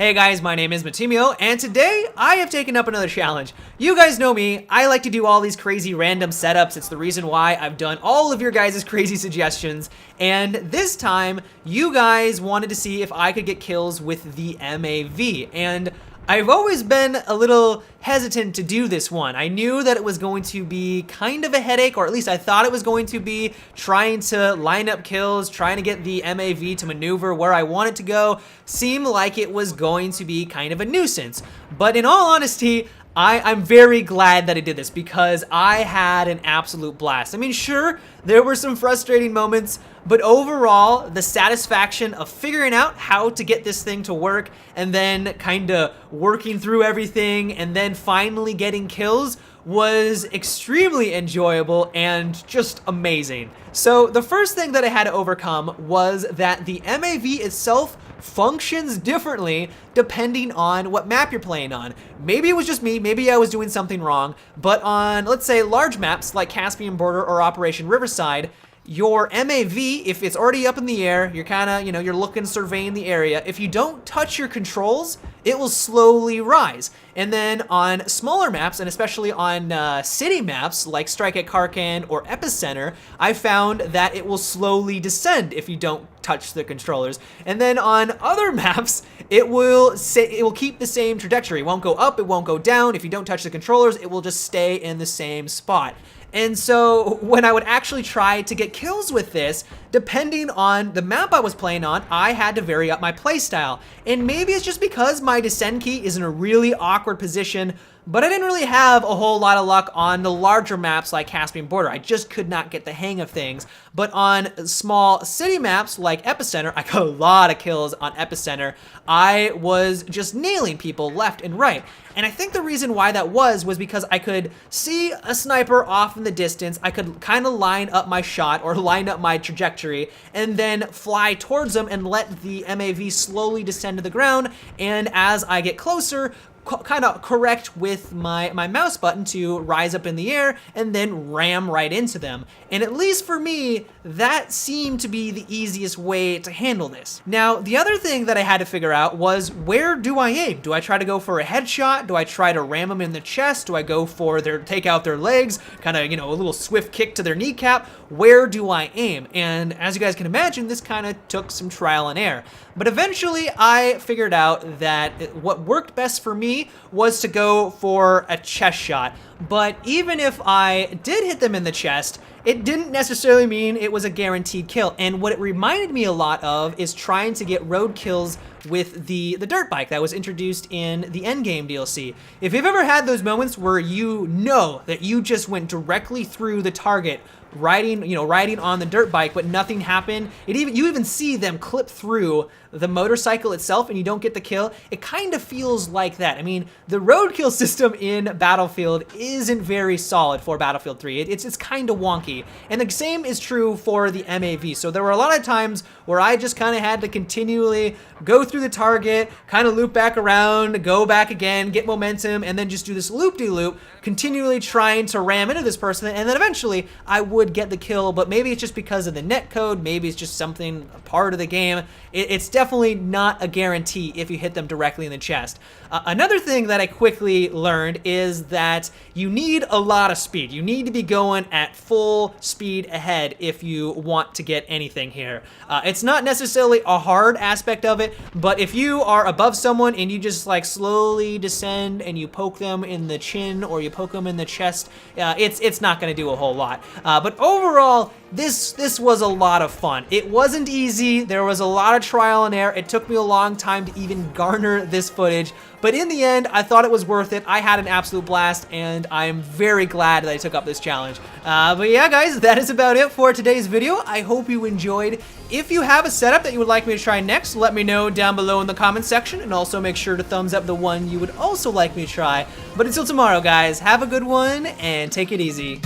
Hey guys, my name is Matimio, and today I have taken up another challenge. You guys know me, I like to do all these crazy random setups. It's the reason why I've done all of your guys' crazy suggestions, and this time, you guys wanted to see if I could get kills with the MAV, and I've always been a little hesitant to do this one. I knew that it was going to be kind of a headache, or at least I thought it was going to be, trying to line up kills, trying to get the MAV to maneuver where I want it to go, seemed like it was going to be kind of a nuisance. But in all honesty, I'm very glad that I did this because I had an absolute blast. I mean, sure, there were some frustrating moments, but overall, the satisfaction of figuring out how to get this thing to work and then kind of working through everything and then finally getting kills was extremely enjoyable and just amazing. So the first thing that I had to overcome was that the MAV itself functions differently depending on what map you're playing on. Maybe it was just me, maybe I was doing something wrong, but on, let's say, large maps like Caspian Border or Operation Riverside, your MAV, if it's already up in the air, you're kind of, you're looking, surveying the area. If you don't touch your controls, it will slowly rise. And then on smaller maps, and especially on city maps like Strike at Karkan or Epicenter, I found that it will slowly descend if you don't touch the controllers. And then on other maps, it will keep the same trajectory. It won't go up, it won't go down. If you don't touch the controllers, it will just stay in the same spot. And so when I would actually try to get kills with this, depending on the map I was playing on, I had to vary up my playstyle. And maybe it's just because my descend key is in a really awkward position, but I didn't really have a whole lot of luck on the larger maps like Caspian Border. I just could not get the hang of things. But on small city maps like Epicenter, I got a lot of kills on Epicenter. I was just nailing people left and right. And I think the reason why that was because I could see a sniper off in the distance. I could kind of line up my shot or line up my trajectory and then fly towards them and let the MAV slowly descend to the ground. And as I get closer, kind of correct with my mouse button to rise up in the air and then ram right into them. And at least for me, that seemed to be the easiest way to handle this. Now, the other thing that I had to figure out was, where do I aim? Do I try to go for a headshot? Do I try to ram them in the chest? Do I go for take out their legs? Kind of, a little swift kick to their kneecap? Where do I aim? And as you guys can imagine, this kind of took some trial and error. But eventually, I figured out that what worked best for me was to go for a chest shot. But even if I did hit them in the chest, it didn't necessarily mean it was a guaranteed kill. And what it reminded me a lot of is trying to get Roadkills with the dirt bike that was introduced in the Endgame DLC. If you've ever had those moments where you know that you just went directly through the target, riding on the dirt bike, but nothing happened. You even see them clip through the motorcycle itself and you don't get the kill. It kind of feels like that. I mean, the roadkill system in Battlefield isn't very solid for Battlefield 3. It's kind of wonky. And the same is true for the MAV. So there were a lot of times where I just kind of had to continually go through the target, kind of loop back around, go back again, get momentum, and then just do this loop-de-loop, continually trying to ram into this person, and then eventually I would get the kill. But maybe it's just because of the netcode, maybe it's just something, a part of the game. It's definitely not a guarantee if you hit them directly in the chest. Another thing that I quickly learned is that you need a lot of speed. You need to be going at full speed ahead if you want to get anything here. It's not necessarily a hard aspect of it, but if you are above someone and you just like slowly descend and you poke them in the chin or you poke them in the chest, it's not going to do a whole lot. But overall, this was a lot of fun. It wasn't easy. There was a lot of trial and error. It took me a long time to even garner this footage, but in the end, I thought it was worth it. I had an absolute blast, and I'm very glad that I took up this challenge. But yeah, guys, that is about it for today's video. I hope you enjoyed. If you have a setup that you would like me to try next, let me know down below in the comment section, and also make sure to thumbs up the one you would also like me to try. But until tomorrow, guys, have a good one, and take it easy.